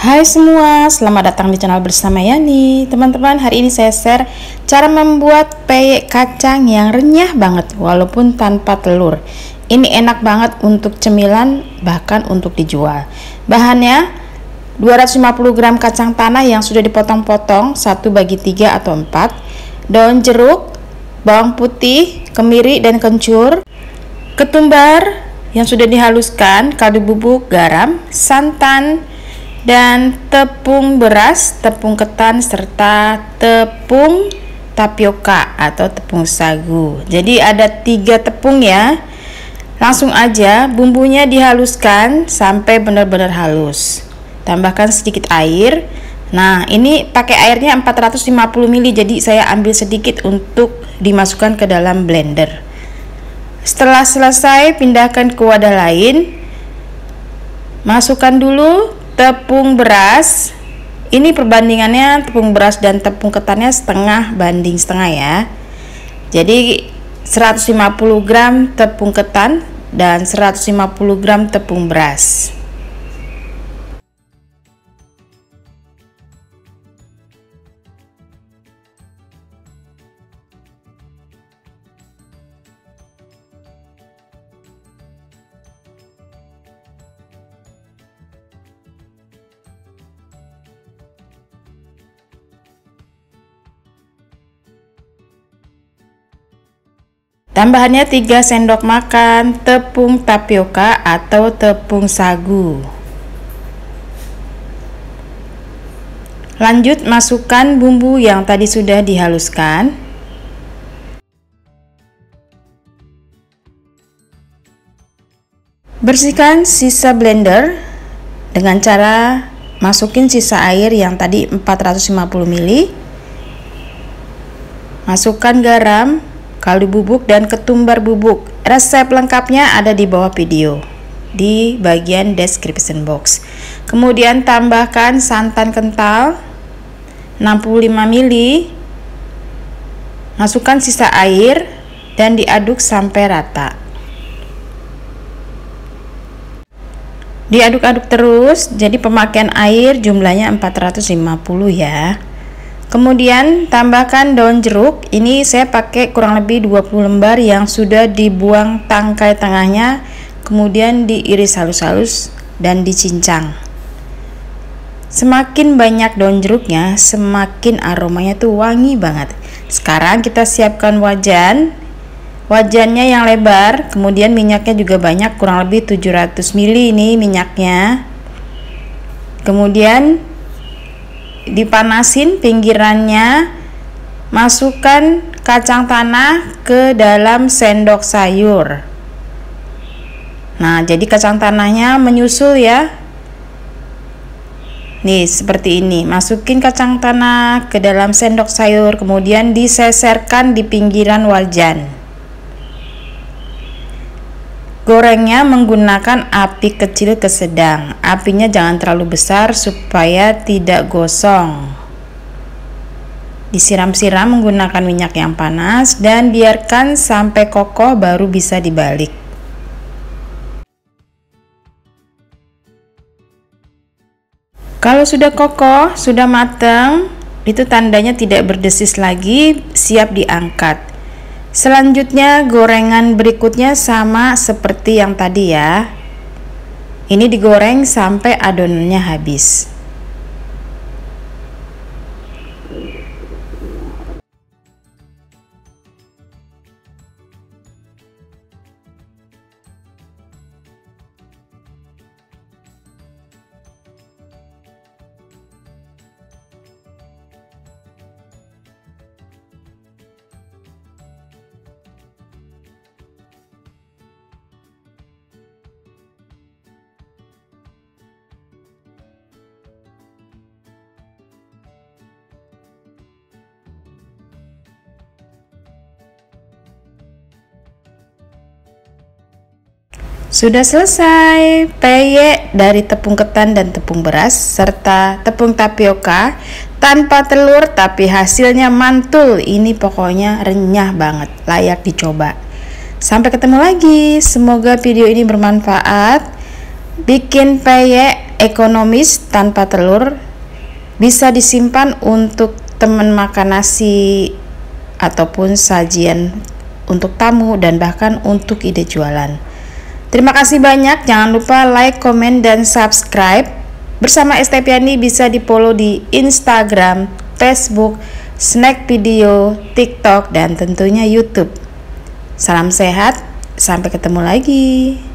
Hai semua, selamat datang di channel bersama Yani. Teman-teman, hari ini saya share cara membuat peyek kacang yang renyah banget walaupun tanpa telur. Ini enak banget untuk cemilan, bahkan untuk dijual. Bahannya 250 gram kacang tanah yang sudah dipotong-potong 1/3 atau 4, daun jeruk, bawang putih, kemiri dan kencur, ketumbar yang sudah dihaluskan, kaldu bubuk, garam, santan, dan tepung beras, tepung ketan, serta tepung tapioka atau tepung sagu. Jadi ada 3 tepung ya. Langsung aja bumbunya dihaluskan sampai benar-benar halus. Tambahkan sedikit air. Nah, ini pakai airnya 450 ml, jadi saya ambil sedikit untuk dimasukkan ke dalam blender. Setelah selesai, pindahkan ke wadah lain. Masukkan dulu tepung beras. Ini perbandingannya tepung beras dan tepung ketannya setengah banding setengah ya. Jadi 150 gram tepung ketan dan 150 gram tepung beras. Tambahannya 3 sendok makan tepung tapioka atau tepung sagu. Lanjut masukkan bumbu yang tadi sudah dihaluskan. Bersihkan sisa blender dengan cara masukin sisa air yang tadi 450 ml. Masukkan garam, kaldu bubuk dan ketumbar bubuk. Resep lengkapnya ada di bawah video di bagian description box. Kemudian tambahkan santan kental 65 ml. Masukkan sisa air dan diaduk sampai rata. Diaduk-aduk terus, jadi pemakaian air jumlahnya 450 ya. Kemudian tambahkan daun jeruk. Ini saya pakai kurang lebih 20 lembar yang sudah dibuang tangkai tengahnya, kemudian diiris halus-halus dan dicincang. Semakin banyak daun jeruknya, semakin aromanya tuh wangi banget. Sekarang kita siapkan wajan. Wajannya yang lebar, kemudian minyaknya juga banyak, kurang lebih 700 ml ini minyaknya. Kemudian dipanasin pinggirannya, masukkan kacang tanah ke dalam sendok sayur. Nah, jadi kacang tanahnya menyusul ya. Nih, seperti ini. Masukin kacang tanah ke dalam sendok sayur, kemudian diseserkan di pinggiran wajan. Gorengnya menggunakan api kecil ke sedang. Apinya jangan terlalu besar supaya tidak gosong. Disiram-siram menggunakan minyak yang panas dan biarkan sampai kokoh baru bisa dibalik. Kalau sudah kokoh, sudah matang, itu tandanya tidak berdesis lagi, siap diangkat. Selanjutnya gorengan berikutnya sama seperti yang tadi ya. Ini digoreng sampai adonannya habis. Sudah selesai peyek dari tepung ketan dan tepung beras serta tepung tapioka tanpa telur, tapi hasilnya mantul. Ini pokoknya renyah banget, layak dicoba. Sampai ketemu lagi, semoga video ini bermanfaat. bikin peyek ekonomis tanpa telur, bisa disimpan untuk teman makan nasi ataupun sajian untuk tamu dan bahkan untuk ide jualan. Terima kasih banyak, jangan lupa like, komen, dan subscribe. Bersama Estepiani bisa di-follow di Instagram, Facebook, Snack Video, TikTok, dan tentunya YouTube. Salam sehat, sampai ketemu lagi.